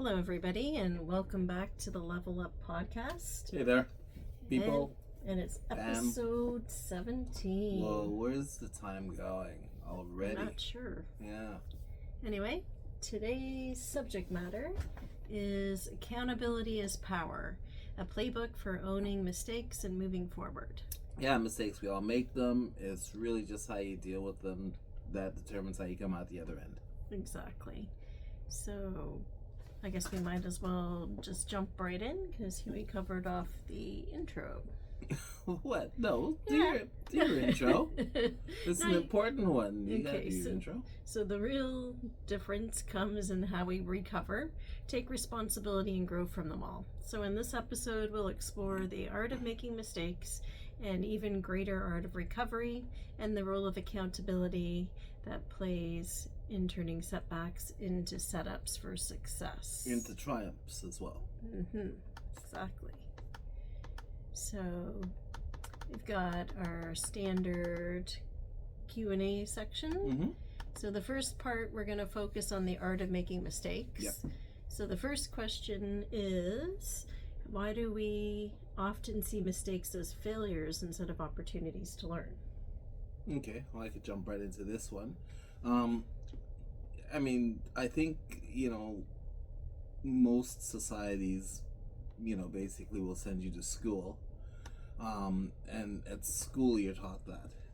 Hello, everybody, and welcome back to the Level Up Podcast. Hey there, people. And it's episode 17. Whoa, where's the time going already? I'm not sure. Yeah. Anyway, today's subject matter is Accountability is Power, a playbook for owning mistakes and moving forward. Yeah, mistakes, we all make them. It's really just how you deal with them that determines how you come out the other end. Exactly. So, I guess we might as well just jump right in because we covered off the intro. What? No, do your intro. It's an important one. You gotta do your intro. So the real difference comes in how we recover, take responsibility, and grow from them all. So in this episode, we'll explore the art of making mistakes and even greater art of recovery and the role of accountability that plays in turning setbacks into setups for success. Into triumphs as well. Exactly. So we've got our standard Q&A section. So the first part, we're going to focus on the art of making mistakes. Yep. So the first question is, why do we often see mistakes as failures instead of opportunities to learn? Okay, well, I could jump right into this one. I think, most societies, basically will send you to school. And at school, you're taught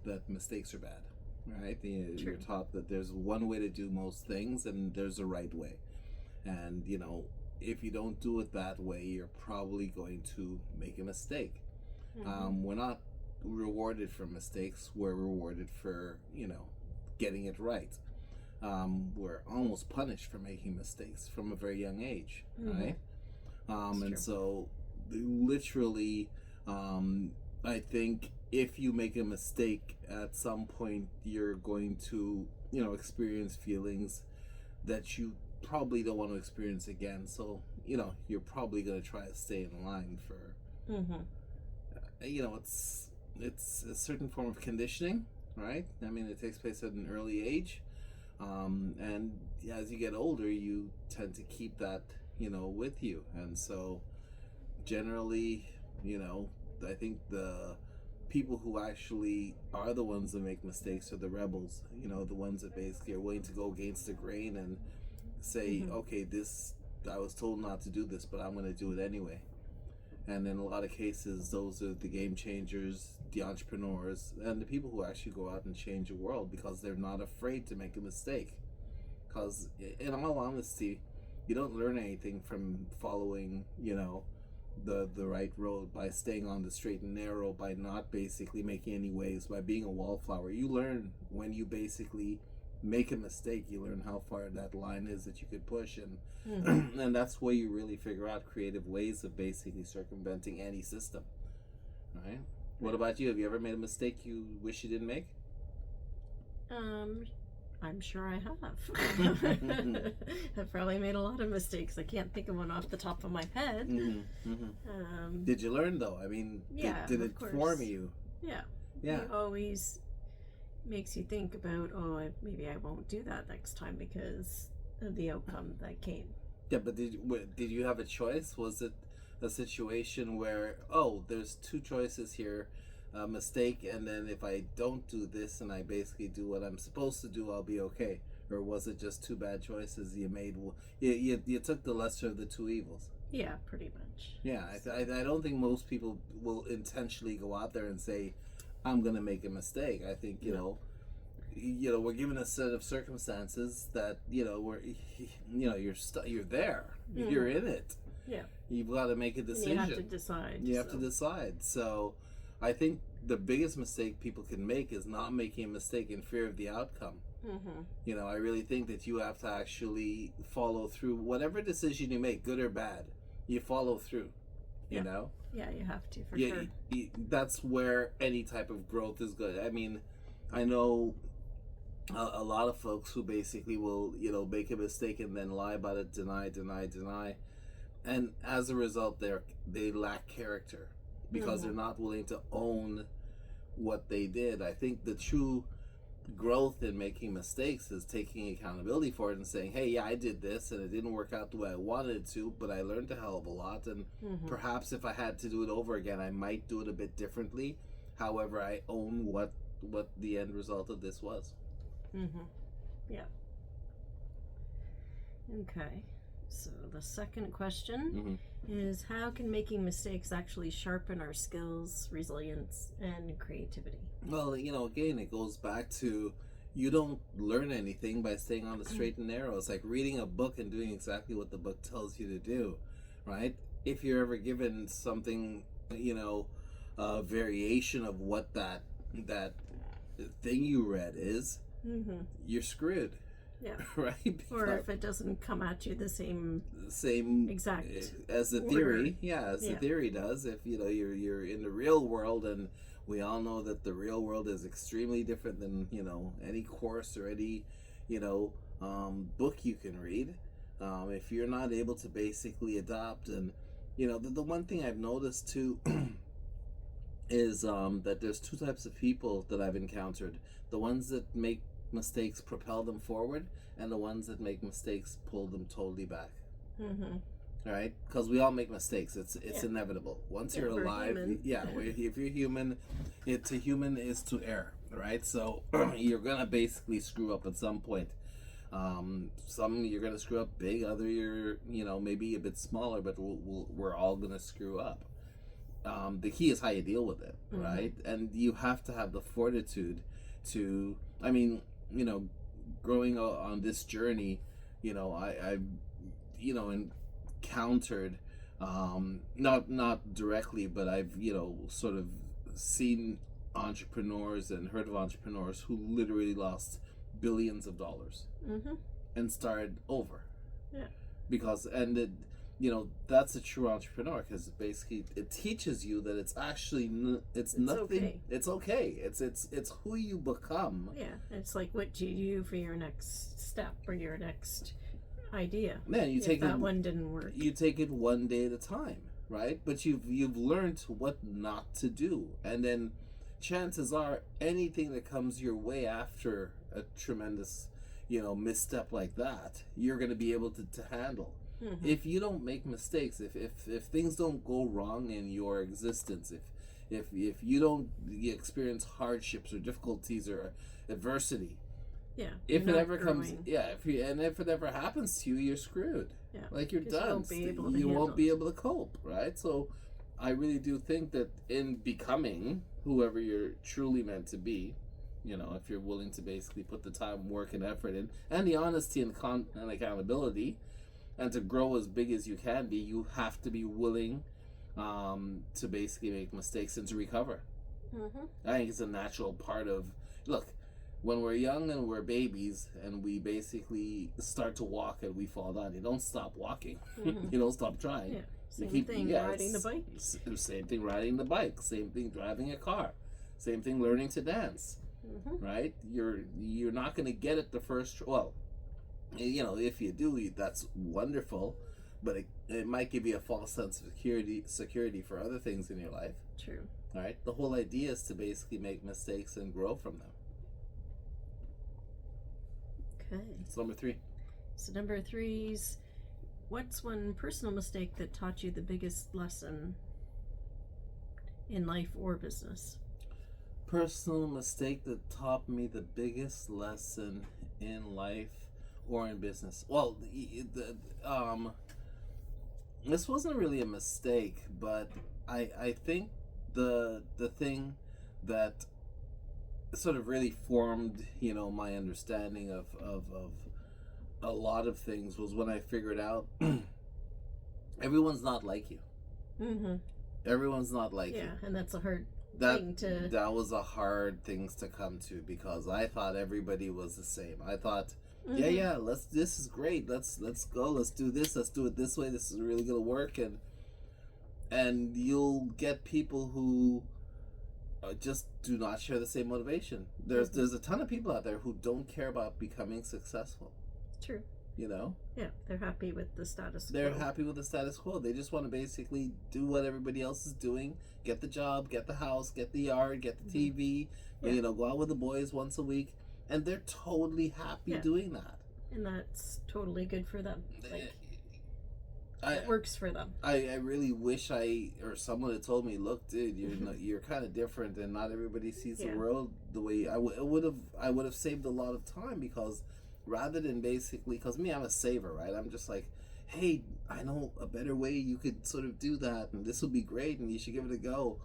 that mistakes are bad, right? You're taught that there's one way to do most things and there's a right way. And, if you don't do it that way, you're probably going to make a mistake. We're not rewarded for mistakes. We're rewarded for, getting it right. We're almost punished for making mistakes from a very young age, right? So literally, I think if you make a mistake at some point, you're going to, experience feelings that you probably don't want to experience again. So, you're probably going to try to stay in line for, it's a certain form of conditioning, right? I mean, it takes place at an early age. And as you get older, you tend to keep that, with you. And so generally, I think the people who actually are the ones that make mistakes are the rebels, the ones that basically are willing to go against the grain and say, okay, I was told not to do this, but I'm going to do it anyway. And in a lot of cases, those are the game changers, the entrepreneurs, and the people who actually go out and change the world because they're not afraid to make a mistake. Because in all honesty, you don't learn anything from following, the right road by staying on the straight and narrow, by not basically making any waves, by being a wallflower. You learn when you basically make a mistake. You learn how far that line is that you could push, and and that's where you really figure out creative ways of basically circumventing any system. Right? What about you? Have you ever made a mistake you wish you didn't make? I'm sure I have. I've probably made a lot of mistakes. I can't think of one off the top of my head. Did you learn though? I mean, did it form you? Yeah. It always makes you think about, maybe I won't do that next time because of the outcome that came. Yeah, but did you have a choice? Was it a situation where, there's two choices here, a mistake, and then if I don't do this and I basically do what I'm supposed to do, I'll be okay? Or was it just two bad choices you made? You took the lesser of the two evils. Yeah, pretty much. Yeah, I don't think most people will intentionally go out there and say, I'm going to make a mistake. I think, we're given a set of circumstances that, you're there. You're in it. Yeah. You've got to make a decision. And you have to decide. You have to decide. So I think the biggest mistake people can make is not making a mistake in fear of the outcome. I really think that you have to actually follow through whatever decision you make, good or bad. You follow through. You know? Yeah, you have to, for sure. That's where any type of growth is good. I mean, I know a lot of folks who basically will, make a mistake and then lie about it, deny. And as a result, they lack character because they're not willing to own what they did. I think the true growth in making mistakes is taking accountability for it and saying, hey, yeah, I did this and it didn't work out the way I wanted it to, but I learned a hell of a lot, and perhaps if I had to do it over again, I might do it a bit differently. However, I own what the end result of this was. Yeah. Okay. So the second question is, how can making mistakes actually sharpen our skills, resilience, and creativity? Well, again, it goes back to, you don't learn anything by staying on the straight and narrow. It's like reading a book and doing exactly what the book tells you to do, right? If you're ever given something, a variation of what that thing you read is, you're screwed. Yeah. Right? Or if it doesn't come at you the same exact as the theory, the theory does. If you're in the real world, and we all know that the real world is extremely different than any course or any book you can read. If you're not able to basically adopt, and the one thing I've noticed too is that there's two types of people that I've encountered: the ones that make mistakes propel them forward, and the ones that make mistakes pull them totally back. Right? Because we all make mistakes. It's inevitable. Once you're alive, if you're human, to human is to err, right? So you're gonna basically screw up at some point. Some you're gonna screw up big, other you're maybe a bit smaller, but we're all gonna screw up. The key is how you deal with it, right? And you have to have the fortitude to, growing on this journey, I've encountered, not directly, but I've sort of seen entrepreneurs and heard of entrepreneurs who literally lost billions of dollars and started over. Yeah. Because that's a true entrepreneur, because basically it teaches you that it's actually it's nothing. Okay. It's okay. It's who you become. Yeah, it's like, what do you do for your next step or your next idea? Man, you take that one didn't work. You take it one day at a time, right? But you've learned what not to do, and then chances are anything that comes your way after a tremendous misstep like that, you're going to be able to handle. If you don't make mistakes, if things don't go wrong in your existence, if you don't experience hardships or difficulties or adversity, if it ever comes, if it ever happens to you, you're screwed. Yeah, like you're done. You won't be able to cope, right? So I really do think that in becoming whoever you're truly meant to be, if you're willing to basically put the time, work, and effort in, and the honesty and accountability, and to grow as big as you can be, you have to be willing to basically make mistakes and to recover. I think it's a natural part of, look, when we're young and we're babies and we basically start to walk and we fall down, you don't stop walking. You don't stop trying. Yeah. Same thing riding the bike. Same thing riding the bike. Same thing driving a car. Same thing learning to dance. Right? You're not going to get it the first. Well, if you do, that's wonderful, but it might give you a false sense of security for other things in your life. True. All right. The whole idea is to basically make mistakes and grow from them. Okay. It's number 3. So number 3's, what's one personal mistake that taught you the biggest lesson in life or business? Personal mistake that taught me the biggest lesson in life or in business. Well, this wasn't really a mistake, but I think the thing that sort of really formed my understanding of a lot of things was when I figured out everyone's not like you. Everyone's not like you. Yeah, and that's a hard thing to... That was a hard thing to come to, because I thought everybody was the same. I thought, this is great. Let's go. Let's do this. Let's do it this way. This is really gonna work. And you'll get people who just do not share the same motivation. There's a ton of people out there who don't care about becoming successful. True. Yeah, they're happy with the status quo. They're happy with the status quo. They just want to basically do what everybody else is doing. Get the job, get the house, get the yard, get the TV. Go out with the boys once a week, and they're totally happy Yeah. doing that. And that's totally good for them. Like, I it works for them. I really wish or someone had told me, look, dude, you're kind of different, and not everybody sees the world the way I would have saved a lot of time, because rather than basically, because me, I'm a saver, right? I'm just like, hey, I know a better way you could sort of do that, and this would be great, and you should give it a go.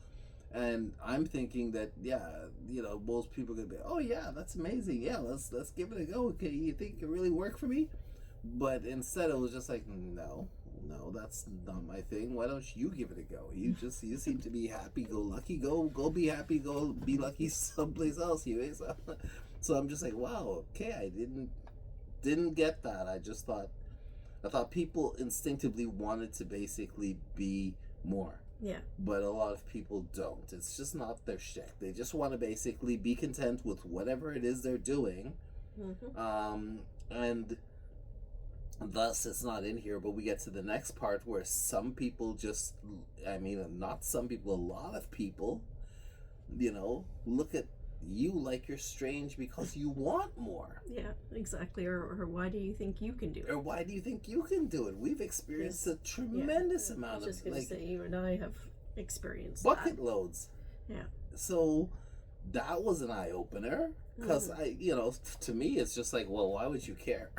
And I'm thinking that, most people are gonna be, oh yeah, that's amazing, yeah, let's give it a go. Okay, you think it could really work for me? But instead, it was just like, no, that's not my thing. Why don't you give it a go? You seem to be happy-go-lucky. Go be happy. Go be lucky someplace else. So I'm just like, wow. Okay, I didn't get that. I thought people instinctively wanted to basically be more. Yeah. But a lot of people don't. It's just not their shtick. They just want to basically be content with whatever it is they're doing. Mm-hmm. And thus it's not in here, but we get to the next part where some people not some people, a lot of people, look at you like you're strange because you want more. Yeah, exactly. Or why do you think you can do it? Or why do you think you can do it? We've experienced a tremendous amount of, just gonna say, you and I have experienced bucket loads. Yeah. So that was an eye-opener, because to me it's just like, well, why would you care?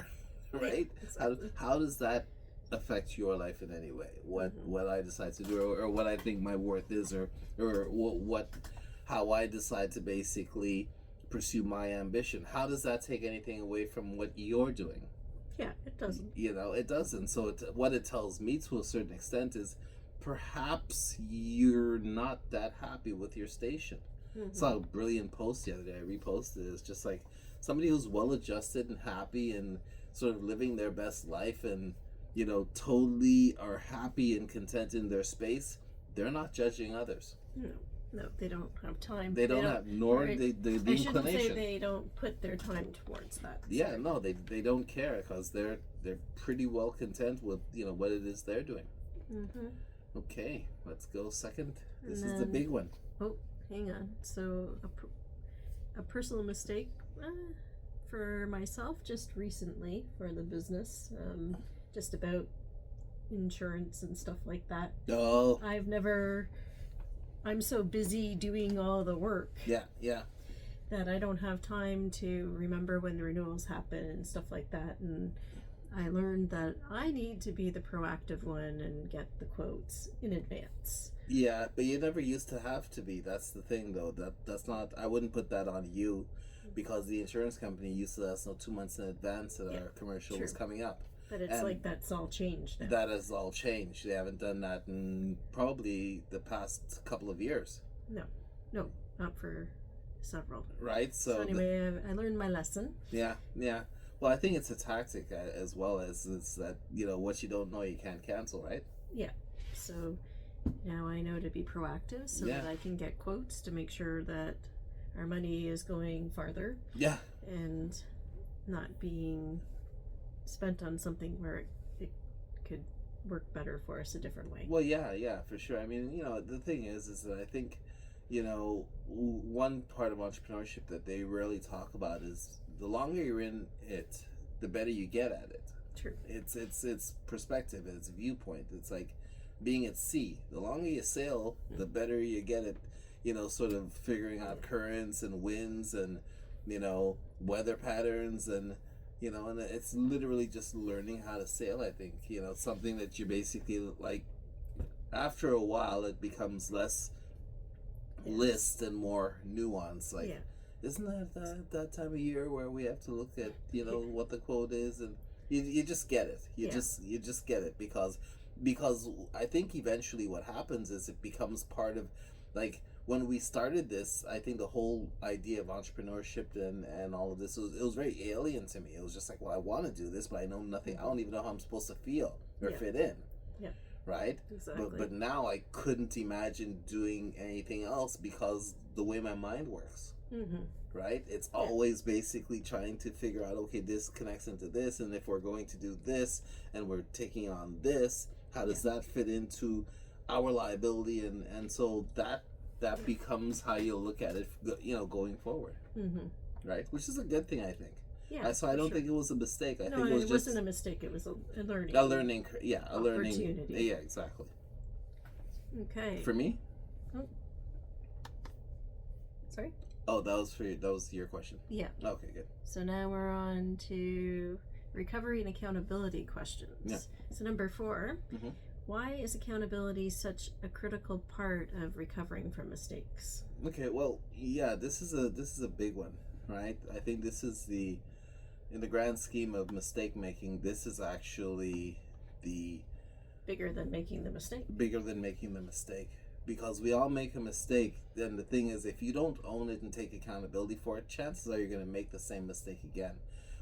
Right? Exactly. How does that affect your life in any way? What I decide to do, or what I think my worth is, or how I decide to basically pursue my ambition. How does that take anything away from what you're doing? Yeah, it doesn't. It doesn't. So what it tells me to a certain extent is perhaps you're not that happy with your station. Mm-hmm. Saw a brilliant post the other day. I reposted it. It's just like somebody who's well adjusted and happy and sort of living their best life, and totally are happy and content in their space. They're not judging others. No, they don't have time. They don't have, nor right. the I shouldn't inclination. say they don't put their time towards that. Yeah, no, they don't care, because they're pretty well content with what it is they're doing. Mm-hmm. Okay, let's go second. This And is the big one. Oh, hang on. So a personal mistake for myself just recently for the business, just about insurance and stuff like that. Oh, I'm so busy doing all the work. Yeah. That I don't have time to remember when the renewals happen and stuff like that. And I learned that I need to be the proactive one and get the quotes in advance. Yeah, but you never used to have to be. That's the thing, though. That's not. I wouldn't put that on you, because the insurance company used to let us know 2 months in advance that our commercial was coming up. But it's like that's all changed now. That has all changed. They haven't done that in probably the past couple of years. No, not for several. Right. So anyway, I learned my lesson. Yeah. Well, I think it's a tactic as well as it's that what you don't know you can't cancel, right? Yeah. So now I know to be proactive, so that I can get quotes to make sure that our money is going farther. Yeah. And not being spent on something where it could work better for us a different way. Well, yeah, for sure. I mean, the thing is that I think, one part of entrepreneurship that they rarely talk about is the longer you're in it, the better you get at it. True. It's perspective, it's viewpoint. It's like being at sea. The longer you sail, the better you get at, sort of figuring out currents and winds and, weather patterns and, and it's literally just learning how to sail, I think. Something that you basically, like, after a while, it becomes less list and more nuance. Like, isn't that time of year where we have to look at, what the quote is, and you just get it. You just get it because I think eventually what happens is it becomes part of, like, when we started this, I think the whole idea of entrepreneurship and all of this, it was very alien to me. It was just like, well, I want to do this, but I know nothing. I don't even know how I'm supposed to feel or fit in. Yeah. Right? Exactly. But now I couldn't imagine doing anything else because the way my mind works. Mm-hmm. Right? It's always basically trying to figure out, okay, this connects into this, and if we're going to do this and we're taking on this, how does that fit into our liability? And so that becomes how you'll look at it, going forward. Mm-hmm. right? Which is a good thing, I think. Yeah. So I don't think it was a mistake. I no, think it was it just wasn't a mistake. It was a learning. a learning, a learning. Opportunity. Yeah, exactly. Okay. For me? Oh. Sorry? Oh, that was your question. Yeah. Okay, good. So now we're on to recovery and accountability questions. Yeah. So number 4, Mm-hmm. why is accountability such a critical part of recovering from mistakes? Okay, well, yeah, this is a big one, right? I think this is in the grand scheme of mistake making, this is actually the Bigger than making the mistake. bigger than making the mistake, because we all make a mistake. And the thing is, if you don't own it and take accountability for it, chances are you're going to make the same mistake again.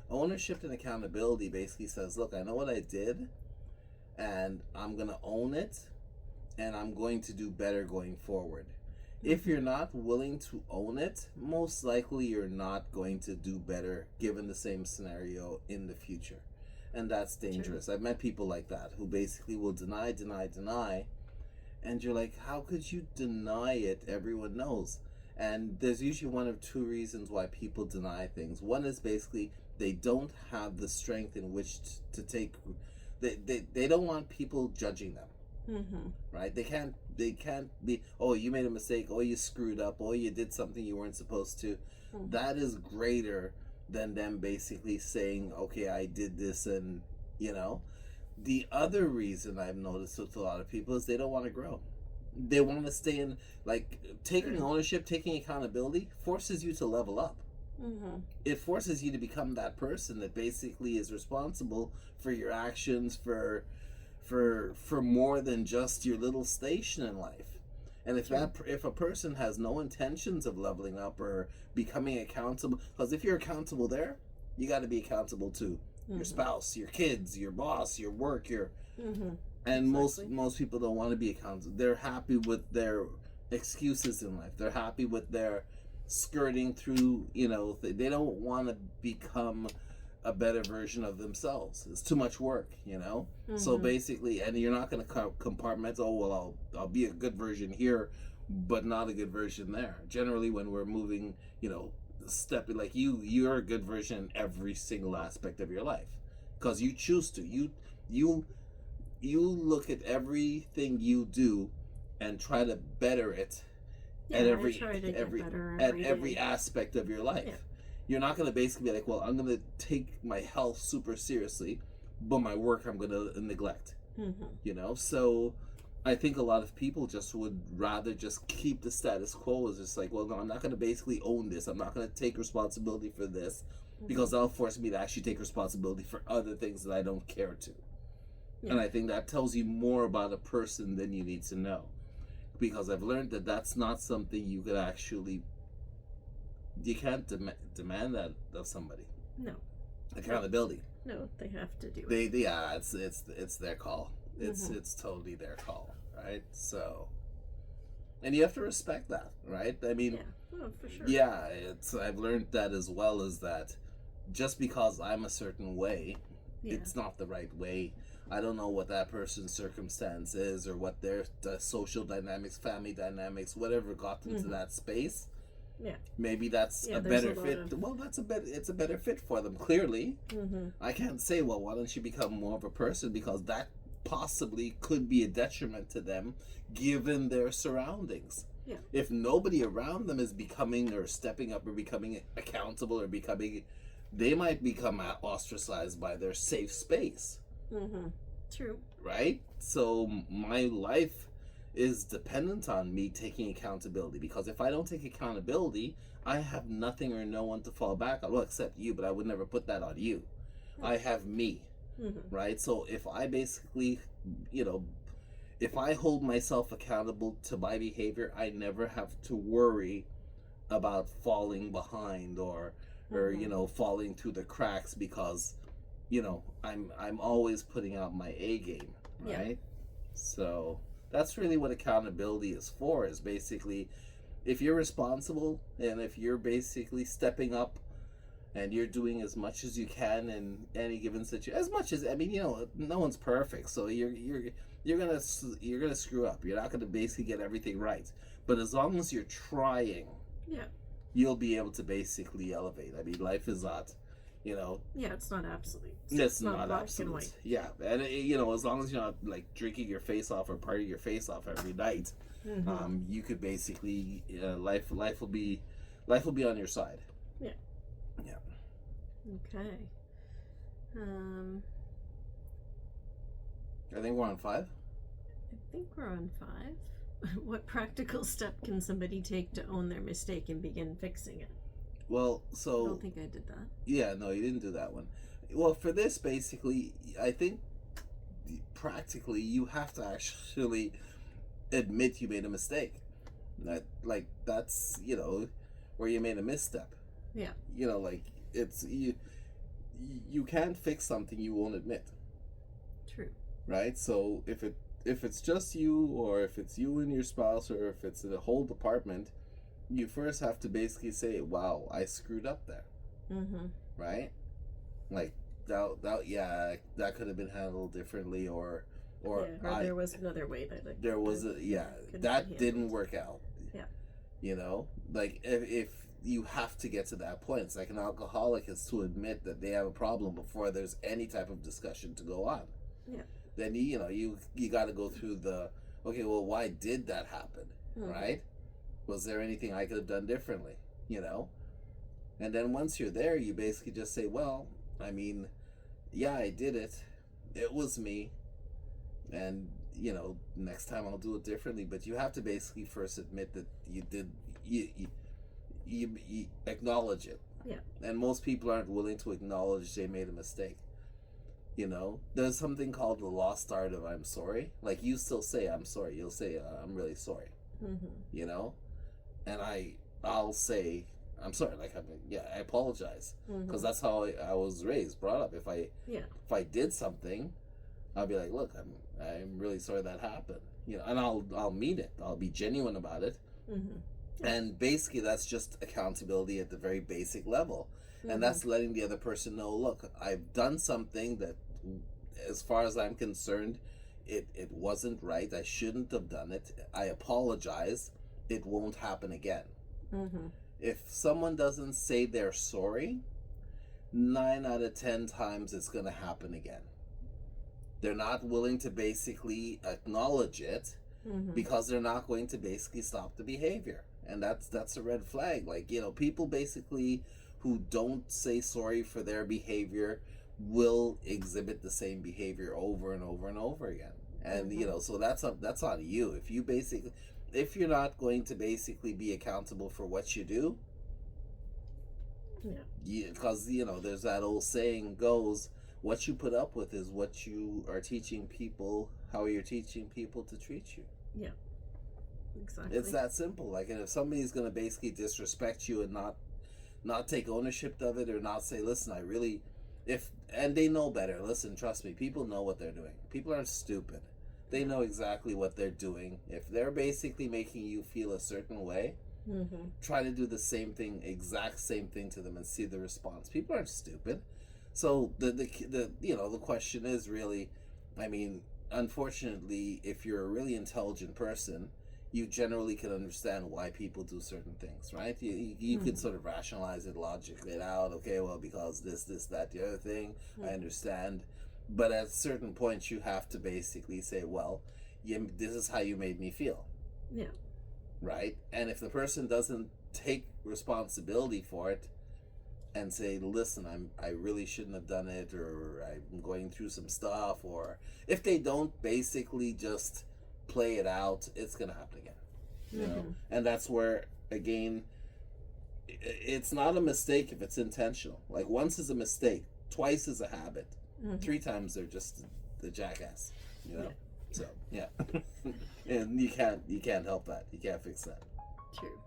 Ownership and accountability basically says, look, I know what I did, and I'm going to own it, and I'm going to do better going forward. If you're not willing to own it, most likely you're not going to do better given the same scenario in the future. And that's dangerous. I've met people like that who basically will deny, and you're like, how could you deny it? Everyone knows. And there's usually one of two reasons why people deny things. One is basically they don't have the strength in which to take. They don't want people judging them. Mm-hmm. Right? They can't be, oh, you made a mistake, oh, you screwed up, oh, you did something you weren't supposed to. Mm-hmm. That is greater than them basically saying, okay, I did this. And the other reason I've noticed with a lot of people is they don't want to grow. They want to stay in, like, taking ownership, taking accountability forces you to level up. Mm-hmm. It forces you to become that person that basically is responsible for your actions, for more than just your little station in life. And if a person has no intentions of leveling up or becoming accountable, because if you're accountable there, you got to be accountable to your spouse, your kids, your boss, your work, and most people don't want to be accountable. They're happy with their excuses in life. They're happy with their skirting through, they don't want to become a better version of themselves. It's too much work, So basically, and you're not going to compartment, oh, well, I'll be a good version here, but not a good version there. Generally, when we're moving, stepping, like you're a good version in every single aspect of your life because you choose to. You look at everything you do and try to better it at every aspect of your life. Yeah. You're not going to basically be like, well, I'm going to take my health super seriously, but my work I'm going to neglect. So I think a lot of people just would rather just keep the status quo. Is just like, well, no, I'm not going to basically own this. I'm not going to take responsibility for this because that'll force me to actually take responsibility for other things that I don't care to. Yeah. And I think that tells you more about a person than you need to know. Because I've learned that that's not something you could actually, you can't demand that of somebody. No. Accountability. No, they have to do it. It's their call. It's totally their call, right? So, and you have to respect that, right? I mean, for sure. Yeah, I've learned that as well, as that just because I'm a certain way, it's not the right way. I don't know what that person's circumstance is or what their social dynamics, family dynamics, whatever got them to that space. Yeah. Maybe that's a better fit. Well, it's a better fit for them, clearly. I can't say, well, why don't you become more of a person, because that possibly could be a detriment to them given their surroundings. Yeah. If nobody around them is becoming or stepping up or becoming accountable or they might become ostracized by their safe space. True. Right? So my life is dependent on me taking accountability, because if I don't take accountability, I have nothing or no one to fall back on. Well, except you, but I would never put that on you. I have me. Right? So if I basically, if I hold myself accountable to my behavior, I never have to worry about falling behind or falling through the cracks, because I'm always putting out my A game, right? Yeah. So that's really what accountability is for, is basically if you're responsible and if you're basically stepping up and you're doing as much as you can in any given situation, as much as, no one's perfect, so you're gonna screw up. You're not gonna basically get everything right, but as long as you're trying, you'll be able to basically elevate. I mean, life is not, you know, Yeah, it's not absolute. it's not black absolute. and white. Yeah, and you know, as long as you're not like drinking your face off or partying your face off every night, you could basically life will be on your side. Yeah. Yeah. Okay. I think we're on 5. I think we're on 5. What practical step can somebody take to own their mistake and begin fixing it? Well, I so don't think I did that. yeah, no, you didn't do that one. Well, for this, basically, I think practically you have to actually admit you made a mistake. That's you know where you made a misstep. Yeah. You know, like it's you can't fix something you won't admit. True. Right? So if it's just you, or if it's you and your spouse, or if it's the whole department, you first have to basically say, "Wow, I screwed up there." Right? Like that could have been handled differently, or there was another way that there was that didn't work out. Yeah. You know, like if you have to get to that point, it's like an alcoholic has to admit that they have a problem before there's any type of discussion to go on. Yeah. Then you got to go through the, okay, well, why did that happen? Right? Was there anything I could have done differently? You know? And then once you're there, you basically just say, well, I mean, yeah, I did it. It was me. And, you know, next time I'll do it differently. But you have to basically first admit that you did, you acknowledge it. Yeah. And most people aren't willing to acknowledge they made a mistake. You know, there's something called the lost art of I'm sorry. Like, you still say I'm sorry. You'll say I'm really sorry. You know, and I'll say I'm sorry. Like, I apologize, because that's how I was raised, brought up. If I did something, I'll be like, look, I'm really sorry that happened. You know, and I'll mean it. I'll be genuine about it. And basically, that's just accountability at the very basic level. And that's letting the other person know, look, I've done something that, as far as I'm concerned, it wasn't right. I shouldn't have done it. I apologize. It won't happen again. If someone doesn't say they're sorry, 9 out of 10 times it's going to happen again. They're not willing to basically acknowledge it, because they're not going to basically stop the behavior. And that's a red flag. Like, you know, people basically who don't say sorry for their behavior will exhibit the same behavior over and over and over again. And you know, so that's on you. If you're not going to basically be accountable for what you do, because you know, there's that old saying goes, what you put up with is what you are teaching people, how you're teaching people to treat you. Yeah. Exactly. It's that simple. Like, and if somebody's going to basically disrespect you and not take ownership of it, or not say, listen, and they know better. Listen, trust me, people know what they're doing. People aren't stupid. They know exactly what they're doing. If they're basically making you feel a certain way, try to do the exact same thing to them and see the response. People aren't stupid. So the you know, the question is really, I mean, unfortunately, if you're a really intelligent person, you generally can understand why people do certain things, right? You can sort of rationalize it, logically out. Okay, well, because this, that, the other thing, I understand. But at certain points, you have to basically say, well, this is how you made me feel. Yeah. Right? And if the person doesn't take responsibility for it and say, listen, I really shouldn't have done it, or I'm going through some stuff, or if they don't basically just play it out, it's going to happen again. You know? And that's where, again, it's not a mistake if it's intentional. Like, once is a mistake, twice is a habit, 3 times they're just the jackass, you know? So, yeah. And you can't help that. You can't fix that. True.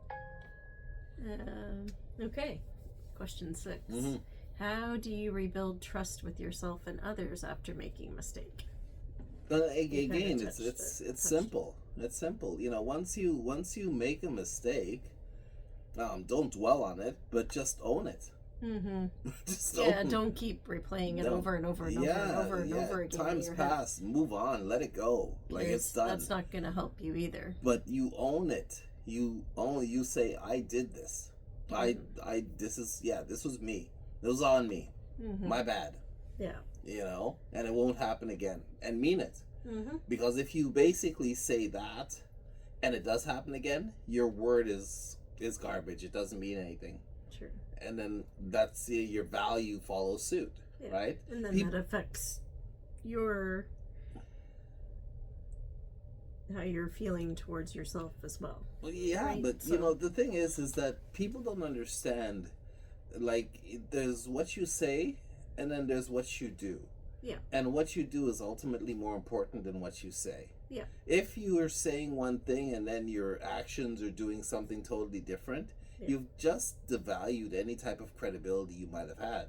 Okay. Question 6. How do you rebuild trust with yourself and others after making a mistake? Again, it's simple. It's simple. You know, once you make a mistake, don't dwell on it, but just own it. Don't keep replaying it over and over and over and over again. Time's passed. Move on. Let it go. Like, it's done. That's not going to help you either. But you own it. You say, I did this. This was me. It was on me. Mm-hmm. My bad. Yeah. You know, and it won't happen again. And mean it. Mm-hmm. Because if you basically say that and it does happen again, your word is garbage. It doesn't mean anything. Sure. And then that's your value follows suit, right? And then that affects how you're feeling towards yourself as well. Well, yeah, right? but you know the thing is that people don't understand. Like, there's what you say, and then there's what you do. Yeah. And what you do is ultimately more important than what you say. Yeah. If you are saying one thing and then your actions are doing something totally different, you've just devalued any type of credibility you might have had.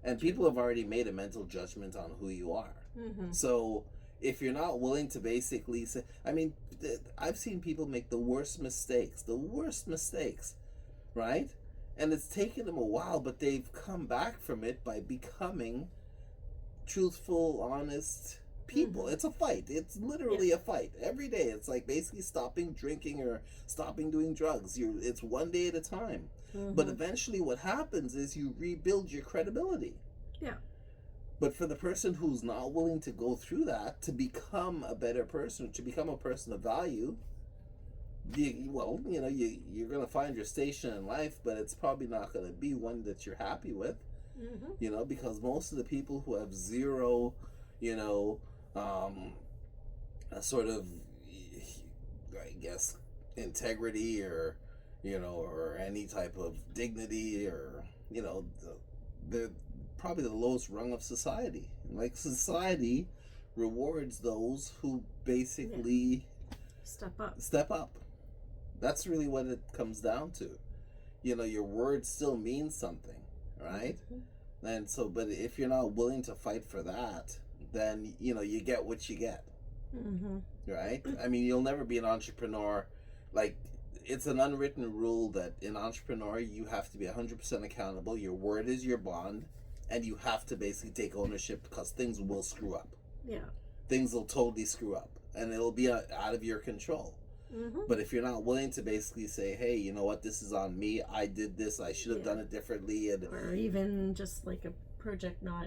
And people have already made a mental judgment on who you are. Mm-hmm. So if you're not willing to basically say, I mean, I've seen people make the worst mistakes, right? And it's taken them a while, but they've come back from it by becoming truthful, honest people. Mm-hmm. It's a fight. It's literally a fight. Every day it's like basically stopping drinking or stopping doing drugs. It's one day at a time. Mm-hmm. But eventually what happens is you rebuild your credibility. Yeah. But for the person who's not willing to go through that to become a better person, to become a person of value, you're going to find your station in life, but it's probably not going to be one that you're happy with. Mm-hmm. Because most of the people who have zero, sort of, I guess, integrity or any type of dignity or, they're probably the lowest rung of society. Like, society rewards those who basically step up. That's really what it comes down to. Your word still means something, right? Mm-hmm. And so, but if you're not willing to fight for that, then, you get what you get. Mm-hmm. Right? I mean, you'll never be an entrepreneur. Like, it's an unwritten rule that in entrepreneur, you have to be 100% accountable. Your word is your bond. And you have to basically take ownership because things will screw up. Yeah. Things will totally screw up. And it'll be out of your control. Mm-hmm. But if you're not willing to basically say, hey, you know what, this is on me. I did this. I should have done it differently. Or even just like a project not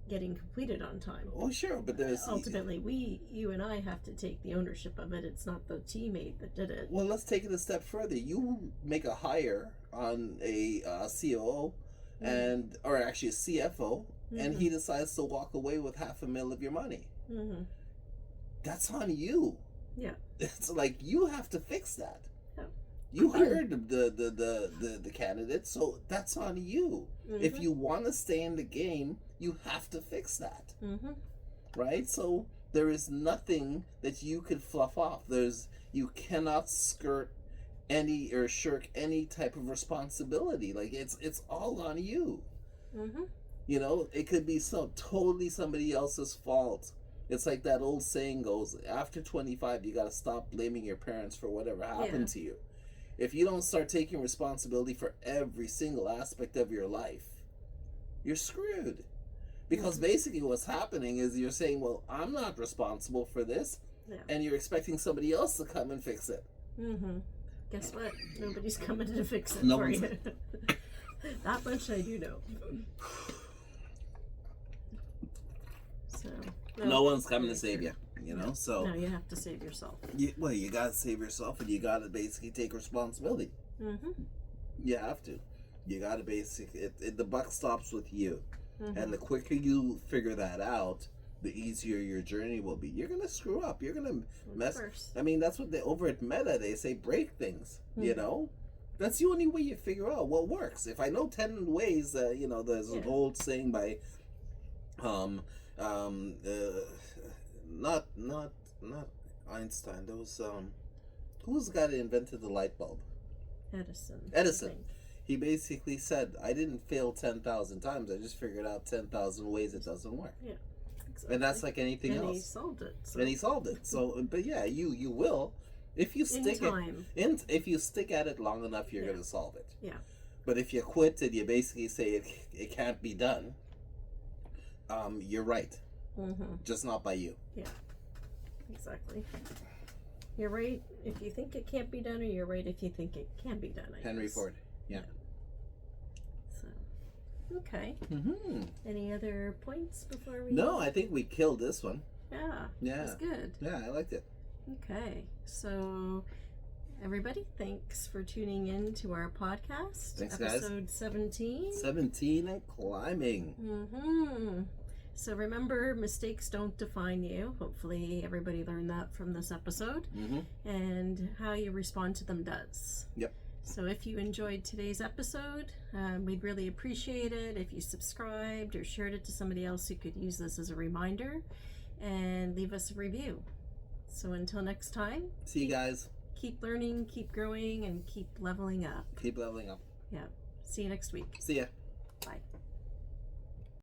getting completed on time. Oh, sure. But there's... Ultimately, you and I have to take the ownership of it. It's not the teammate that did it. Well, let's take it a step further. You make a hire on a COO or actually a CFO, and he decides to walk away with $500,000 of your money. Mm-hmm. That's on you. Yeah. It's like you have to fix that. Yeah. You hired the candidate, so that's on you. Mm-hmm. If you want to stay in the game, you have to fix that. Mm-hmm. Right? So there is nothing that you could fluff off. You cannot skirt any or shirk any type of responsibility. Like it's all on you. Mm-hmm. It could be totally somebody else's fault. It's like that old saying goes, after 25 you got to stop blaming your parents for whatever happened to you. If you don't start taking responsibility for every single aspect of your life, you're screwed. Because basically what's happening is you're saying, well, I'm not responsible for this, and you're expecting somebody else to come and fix it. Mm-hmm. Guess what? Nobody's coming to fix it for you. That much I do know. So no one's coming to save you, so... No, you have to save yourself. You gotta save yourself, and you gotta basically take responsibility. Mm-hmm. You have to. You gotta basically... the buck stops with you. Mm-hmm. And the quicker you figure that out, the easier your journey will be. You're gonna screw up. You're gonna mess... I mean, that's what over at Meta, they say break things, That's the only way you figure out what works. If I know 10 ways, there's an old saying by... not Einstein. There was who was the guy that invented the light bulb? Edison. He basically said, "I didn't fail 10,000 times. I just figured out 10,000 ways it doesn't work." Yeah, exactly. And that's like anything else. And he solved it. So, but yeah, you will if you stick if you stick at it long enough, you're gonna solve it. Yeah. But if you quit and you basically say it can't be done, you're right. Mm-hmm. Just not by you. Yeah, exactly. You're right if you think it can't be done, or you're right if you think it can be done. Henry Ford. Yeah. So, okay. Mm-hmm. Any other points before we? No, I think we killed this one. Yeah. Yeah. That's good. Yeah, I liked it. Okay. So, everybody, thanks for tuning in to our podcast. Thanks, guys. Episode 17. 17 and climbing. Mm-hmm. So remember, mistakes don't define you. Hopefully everybody learned that from this episode. Mm-hmm. And how you respond to them does. Yep. So if you enjoyed today's episode, we'd really appreciate it if you subscribed or shared it to somebody else who could use this as a reminder, and leave us a review. So until next time, See you guys. keep learning, keep growing, and keep leveling up. Keep leveling up. Yeah. See you next week. See ya. Bye.